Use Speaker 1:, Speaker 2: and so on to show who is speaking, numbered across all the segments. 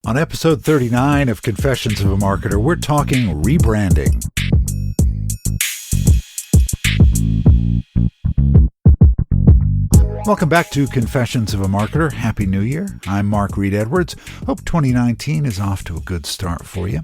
Speaker 1: On episode 39 of Confessions of a Marketer, we're talking rebranding. Welcome back to Confessions of a Marketer. Happy New Year. I'm Mark Reed Edwards. Hope 2019 is off to a good start for you.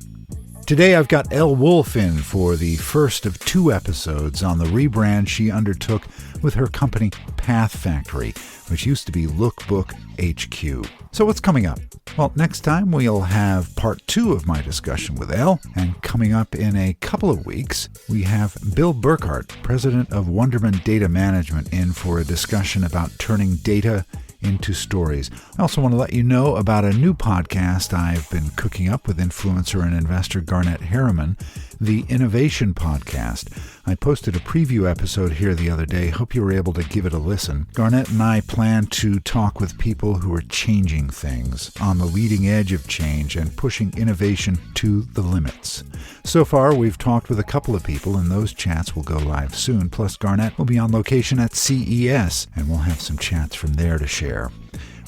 Speaker 1: Today I've got Elle Woulfe in for the first of two episodes on the rebrand she undertook with her company PathFactory, which used to be LookBook HQ. So what's coming up? Well, next time we'll have part 2 of my discussion with Elle, and coming up in a couple of weeks, we have Bill Burkhart, president of Wonderman Data Management, in for a discussion about turning data into stories. I also want to let you know about a new podcast I've been cooking up with influencer and investor Garnett Harriman, the Innovation Podcast. I posted a preview episode here the other day. Hope you were able to give it a listen. Garnett and I plan to talk with people who are changing things, on the leading edge of change, and pushing innovation to the limits. So far, we've talked with a couple of people, and those chats will go live soon. Plus, Garnett will be on location at CES, and we'll have some chats from there to share.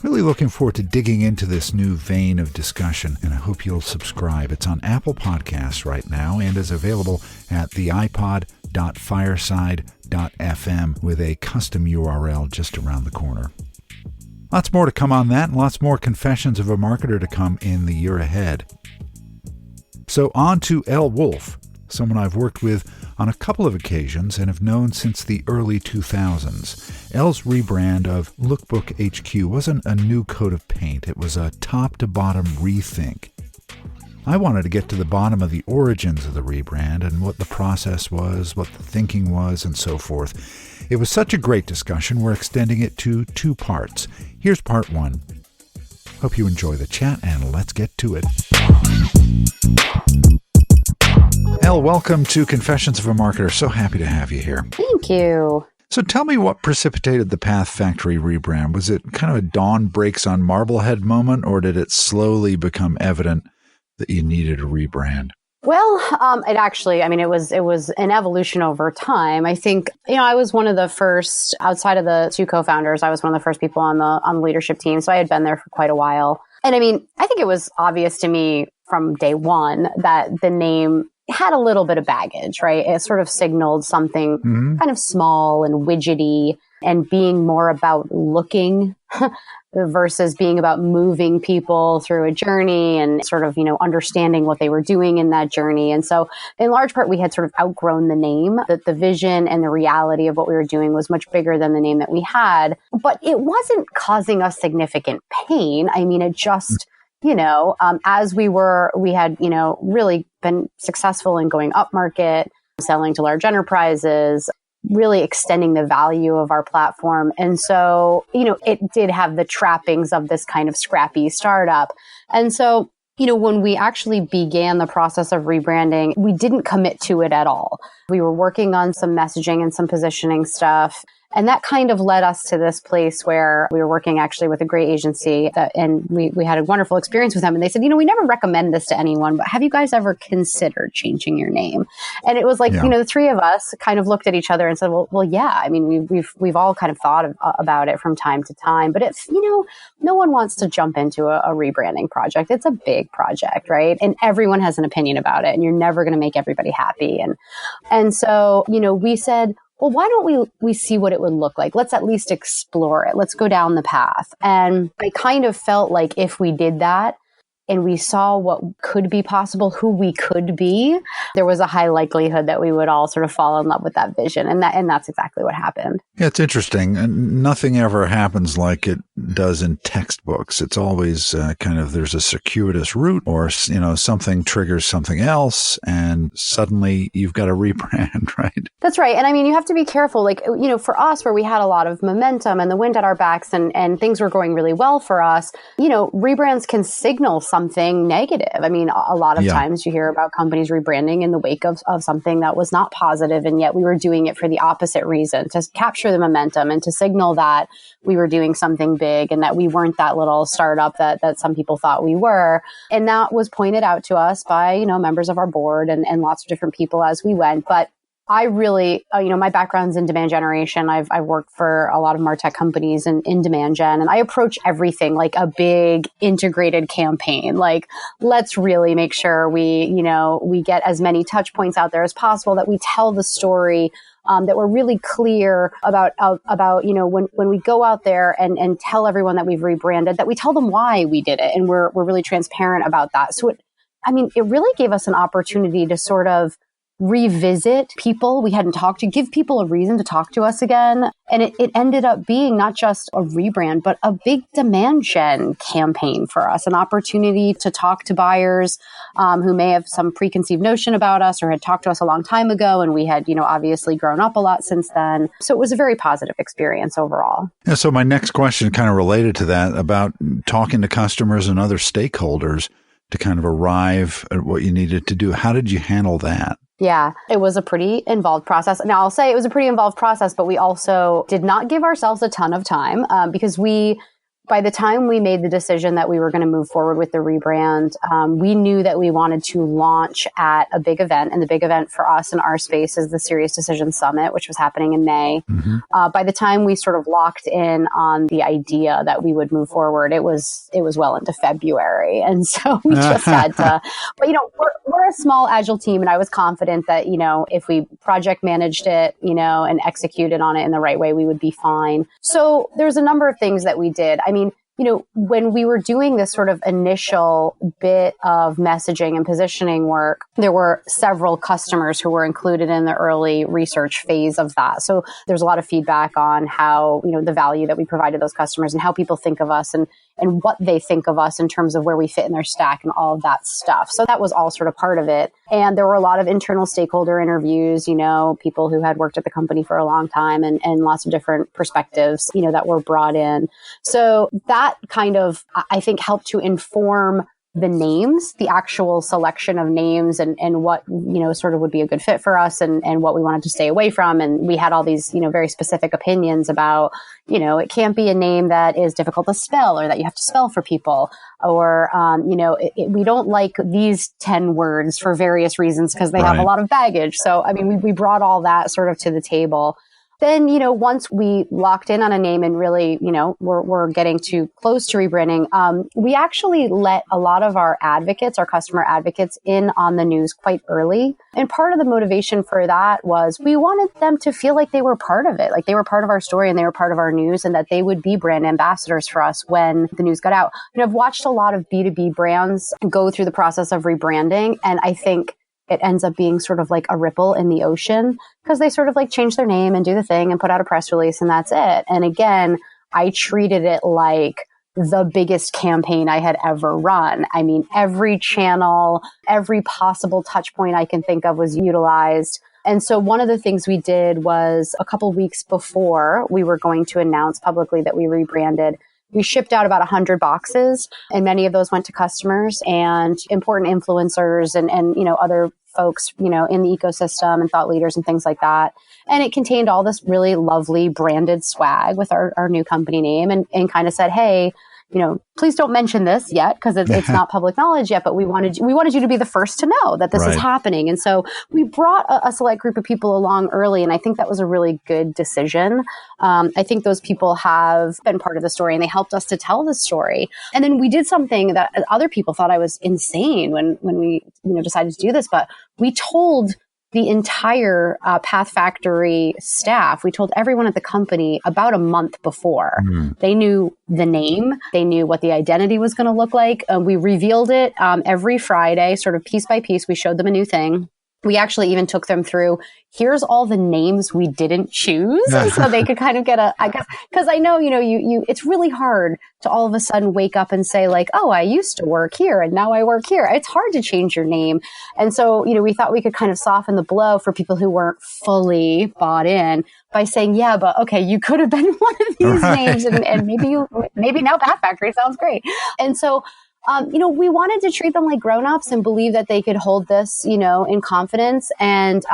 Speaker 1: Really looking forward to digging into this new vein of discussion, and I hope you'll subscribe. It's on Apple Podcasts right now and is available at the iPod.fireside.fm with a custom URL just around the corner. Lots more to come on that, and lots more Confessions of a Marketer to come in the year ahead. So on to Elle Woulfe, someone I've worked with on a couple of occasions and have known since the early 2000s. Elle's rebrand of LookBook HQ wasn't a new coat of paint. It was a top-to-bottom rethink. I wanted to get to the bottom of the origins of the rebrand and what the process was, what the thinking was, and so forth. It was such a great discussion, we're extending it to 2 parts. Here's part 1. Hope you enjoy the chat, and let's get to it. Elle, welcome to Confessions of a Marketer. So happy to have you here.
Speaker 2: Thank you.
Speaker 1: So tell me what precipitated the PathFactory rebrand. Was it kind of a dawn breaks on Marblehead moment, or did it slowly become evident that you needed a rebrand?
Speaker 2: Well, it was an evolution over time. I think, I was one of the first, outside of the 2 co-founders, I was one of the first people on the leadership team. So I had been there for quite a while. And I think it was obvious to me from day one that the name had a little bit of baggage, right? It sort of signaled something kind of small and widgety and being more about looking versus being about moving people through a journey and sort of, understanding what they were doing in that journey. And so in large part, we had sort of outgrown the name, that the vision and the reality of what we were doing was much bigger than the name that we had, but it wasn't causing us significant pain. It just, as we had, really been successful in going up market, selling to large enterprises, really extending the value of our platform. And so, it did have the trappings of this kind of scrappy startup. And so, when we actually began the process of rebranding, we didn't commit to it at all. We were working on some messaging and some positioning stuff. And that kind of led us to this place where we were working actually with a great agency and we had a wonderful experience with them. And they said, we never recommend this to anyone, but have you guys ever considered changing your name? And it was like, the 3 of us kind of looked at each other and said, well, yeah, we've all kind of thought about it from time to time, but it's, no one wants to jump into a rebranding project. It's a big project, right? And everyone has an opinion about it and you're never going to make everybody happy. And so, we said, well, why don't we see what it would look like? Let's at least explore it. Let's go down the path. And I kind of felt like if we did that and we saw what could be possible, who we could be, there was a high likelihood that we would all sort of fall in love with that vision. And that's exactly what happened.
Speaker 1: Yeah, it's interesting. And nothing ever happens like it does in textbooks. It's always there's a circuitous route or, something triggers something else and suddenly you've got a rebrand, right?
Speaker 2: That's right. And you have to be careful. Like, for us where we had a lot of momentum and the wind at our backs and things were going really well for us, rebrands can signal something negative. A lot of times you hear about companies rebranding in the wake of something that was not positive, and yet we were doing it for the opposite reason, to capture the momentum and to signal that we were doing something big and that we weren't that little startup that some people thought we were. And that was pointed out to us by, members of our board and lots of different people as we went. But I really, my background's in demand generation. I've worked for a lot of MarTech companies in demand gen, and I approach everything like a big integrated campaign. Like, let's really make sure we get as many touch points out there as possible, that we tell the story, that we're really clear about when we go out there and tell everyone that we've rebranded, that we tell them why we did it, and we're really transparent about that. So it really gave us an opportunity to sort of revisit people we hadn't talked to, give people a reason to talk to us again. And it ended up being not just a rebrand, but a big demand gen campaign for us, an opportunity to talk to buyers who may have some preconceived notion about us or had talked to us a long time ago. And we had, obviously grown up a lot since then. So it was a very positive experience overall.
Speaker 1: Yeah, so my next question kind of related to that, about talking to customers and other stakeholders to kind of arrive at what you needed to do. How did you handle that?
Speaker 2: Yeah, it was a pretty involved process. Now, I'll say it was a pretty involved process, but we also did not give ourselves a ton of time because by the time we made the decision that we were going to move forward with the rebrand, we knew that we wanted to launch at a big event. And the big event for us in our space is the Serious Decision Summit, which was happening in May. Mm-hmm. By the time we sort of locked in on the idea that we would move forward, it was well into February. And so we just had to, but we're a small agile team, and I was confident that, if we project managed it, and executed on it in the right way, we would be fine. So there's a number of things that we did. When we were doing this sort of initial bit of messaging and positioning work, there were several customers who were included in the early research phase of that. So there's a lot of feedback on how, the value that we provided those customers and how people think of us and what they think of us in terms of where we fit in their stack and all of that stuff. So that was all sort of part of it. And there were a lot of internal stakeholder interviews, people who had worked at the company for a long time and lots of different perspectives, that were brought in. So that kind of, I think, helped to inform the names, the actual selection of names and what, sort of would be a good fit for us and what we wanted to stay away from. And we had all these, very specific opinions about, it can't be a name that is difficult to spell or that you have to spell for people. Or, we don't like these 10 words for various reasons because they have a lot of baggage. So, we brought all that sort of to the table. Then, once we locked in on a name and really, we're getting too close to rebranding, we actually let a lot of our advocates, our customer advocates, in on the news quite early. And part of the motivation for that was we wanted them to feel like they were part of it, like they were part of our story and they were part of our news, and that they would be brand ambassadors for us when the news got out. I've watched a lot of B2B brands go through the process of rebranding, and I think it ends up being sort of like a ripple in the ocean because they sort of like change their name and do the thing and put out a press release and that's it. And again, I treated it like the biggest campaign I had ever run. Every channel, every possible touch point I can think of was utilized. And so one of the things we did was a couple weeks before we were going to announce publicly that we rebranded, we shipped out about 100 boxes, and many of those went to customers and important influencers and other folks, in the ecosystem and thought leaders and things like that. And it contained all this really lovely branded swag with our new company name and kind of said, hey, please don't mention this yet because it's not public knowledge yet, but we wanted you to be the first to know that this is happening. And so we brought a select group of people along early, and I think that was a really good decision. I think those people have been part of the story and they helped us to tell the story. And then we did something that other people thought I was insane when we decided to do this, but we told the entire PathFactory staff, we told everyone at the company about a month before. They knew the name. They knew what the identity was going to look like. We revealed it every Friday, sort of piece by piece. We showed them a new thing. We actually even took them through, here's all the names we didn't choose. So they could kind of get because I know, it's really hard to all of a sudden wake up and say like, oh, I used to work here and now I work here. It's hard to change your name. And so, we thought we could kind of soften the blow for people who weren't fully bought in by saying, yeah, but okay, you could have been one of these names and maybe now PathFactory sounds great. And so, we wanted to treat them like grownups and believe that they could hold this, in confidence. And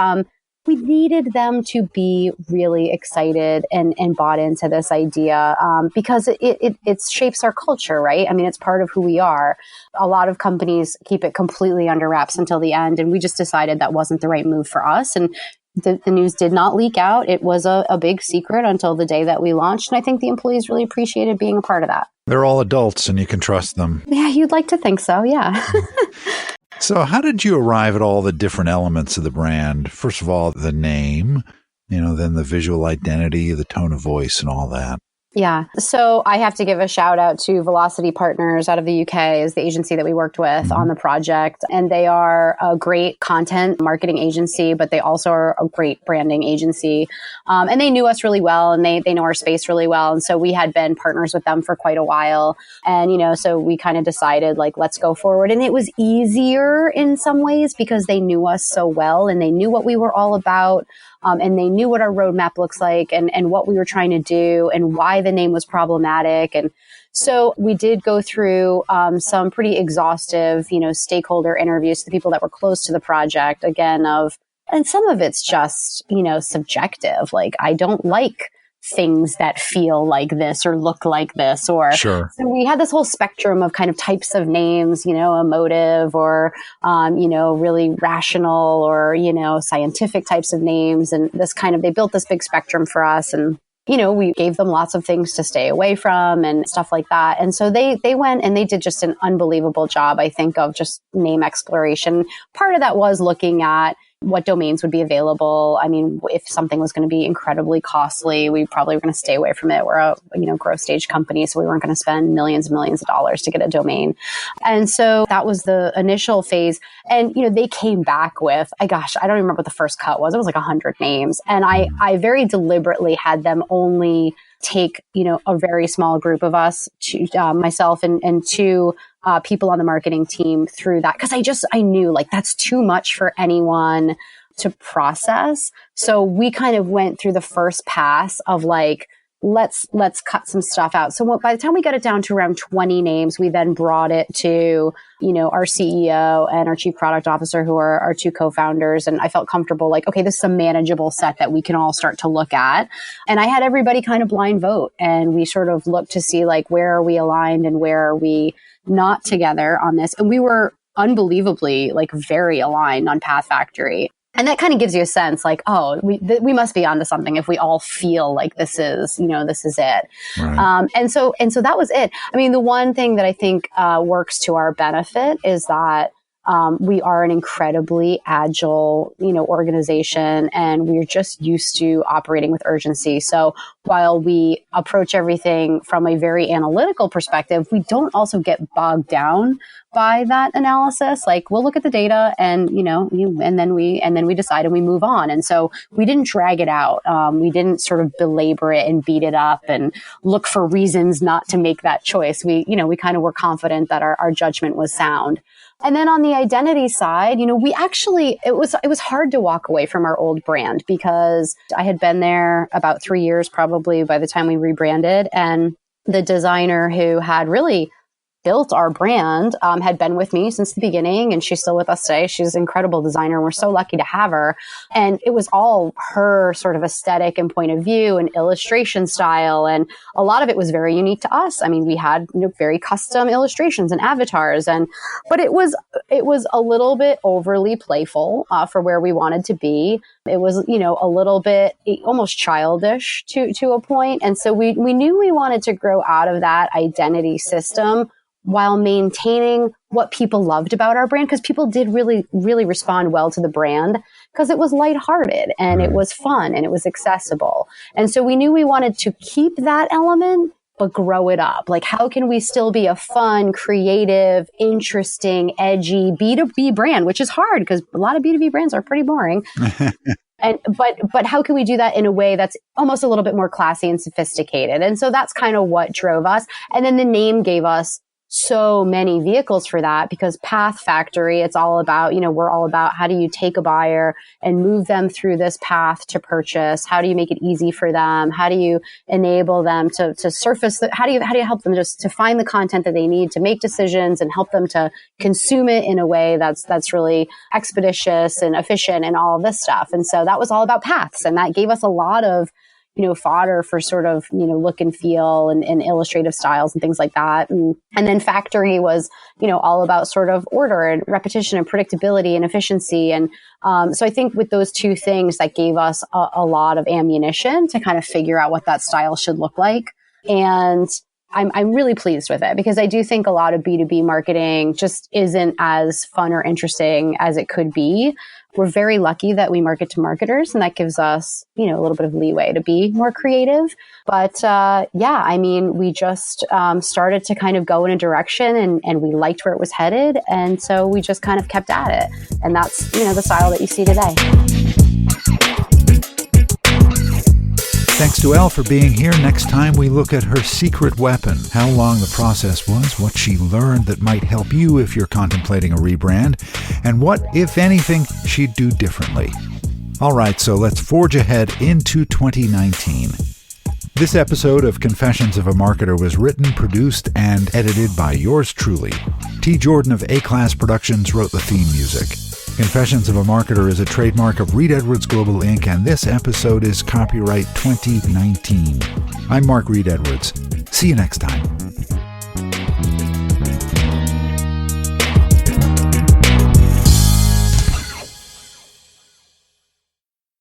Speaker 2: we needed them to be really excited and bought into this idea because it shapes our culture, right? It's part of who we are. A lot of companies keep it completely under wraps until the end. And we just decided that wasn't the right move for us. And the news did not leak out. It was a big secret until the day that we launched. And I think the employees really appreciated being a part of that.
Speaker 1: They're all adults and you can trust them.
Speaker 2: Yeah, you'd like to think so. Yeah.
Speaker 1: So how did you arrive at all the different elements of the brand? First of all, the name, then the visual identity, the tone of voice and all that.
Speaker 2: Yeah. So I have to give a shout out to Velocity Partners out of the UK is the agency that we worked with on the project. And they are a great content marketing agency, but they also are a great branding agency. And they knew us really well and they know our space really well. And so we had been partners with them for quite a while. And, so we kind of decided let's go forward. And it was easier in some ways because they knew us so well and they knew what we were all about. And they knew what our roadmap looks like and what we were trying to do and why the name was problematic. And so we did go through some pretty exhaustive, stakeholder interviews to the people that were close to the project, and some of it's just, subjective. Like, I don't like things that feel like this or look like this, or
Speaker 1: sure.
Speaker 2: So we had this whole spectrum of kind of types of names, emotive or, really rational or, scientific types of names. And they built this big spectrum for us. And, we gave them lots of things to stay away from and stuff like that. And so they went and they did just an unbelievable job, I think, of just name exploration. Part of that was looking at what domains would be available. I mean, if something was going to be incredibly costly, we probably were going to stay away from it. We're a, growth stage company, so we weren't going to spend millions and millions of dollars to get a domain. And so that was the initial phase. And, they came back with, I don't even remember what the first cut was. It was like 100 names. And I very deliberately had them only take, a very small group of us, myself and two people on the marketing team through that. Cause I knew that's too much for anyone to process. So we kind of went through the first pass of let's cut some stuff out. So by the time we got it down to around 20 names, we then brought it to, our CEO and our chief product officer, who are our two co-founders. And I felt comfortable okay, this is a manageable set that we can all start to look at. And I had everybody kind of blind vote. And we sort of looked to see where are we aligned and where are we not together on this. And we were unbelievably very aligned on PathFactory. And that kind of gives you a sense we must be onto something if we all feel like this is it.
Speaker 1: Right.
Speaker 2: And so that was it. I mean, the one thing that I think works to our benefit is that we are an incredibly agile, organization, and we're just used to operating with urgency. So while we approach everything from a very analytical perspective, we don't also get bogged down by that analysis. We'll look at the data and, and then we decide and we move on. And so we didn't drag it out. We didn't sort of belabor it and beat it up and look for reasons not to make that choice. We kind of were confident that our judgment was sound. And then on the identity side, it was hard to walk away from our old brand because I had been there about 3 years probably by the time we rebranded. And the designer who had really built our brand had been with me since the beginning, and she's still with us today. She's an incredible designer. We're so lucky to have her. And it was all her sort of aesthetic and point of view and illustration style. And a lot of it was very unique to us. I mean, we had very custom illustrations and avatars, but it was a little bit overly playful for where we wanted to be. It was, a little bit almost childish to a point. And so we knew we wanted to grow out of that identity system while maintaining what people loved about our brand, because people did really, really respond well to the brand because it was lighthearted and it was fun and it was accessible. And so we knew we wanted to keep that element, but grow it up. How can we still be a fun, creative, interesting, edgy B2B brand, which is hard because a lot of B2B brands are pretty boring. But how can we do that in a way that's almost a little bit more classy and sophisticated? And so that's kind of what drove us. And then the name gave us so many vehicles for that, because PathFactory, it's all about, we're all about how do you take a buyer and move them through this path to purchase? How do you make it easy for them? How do you enable them to surface how do you help them just to find the content that they need to make decisions and help them to consume it in a way that's really expeditious and efficient and all of this stuff. And so that was all about paths. And that gave us a lot of fodder for sort of, look and feel and illustrative styles and things like that. And then Factory was, all about sort of order and repetition and predictability and efficiency. And so I think with those two things, that gave us a lot of ammunition to kind of figure out what that style should look like. And I'm really pleased with it, because I do think a lot of B2B marketing just isn't as fun or interesting as it could be. We're very lucky that we market to marketers, and that gives us, a little bit of leeway to be more creative. But we just started to kind of go in a direction, and we liked where it was headed. And so we just kind of kept at it. And that's, the style that you see today.
Speaker 1: Thanks to Elle for being here. Next time we look at her secret weapon, how long the process was, what she learned that might help you if you're contemplating a rebrand, and what, if anything, she'd do differently. All right, so let's forge ahead into 2019. This episode of Confessions of a Marketer was written, produced, and edited by yours truly. T. Jordan of A-Class Productions wrote the theme music. Confessions of a Marketer is a trademark of Reed Edwards Global Inc., and this episode is copyright 2019. I'm Mark Reed Edwards. See you next time.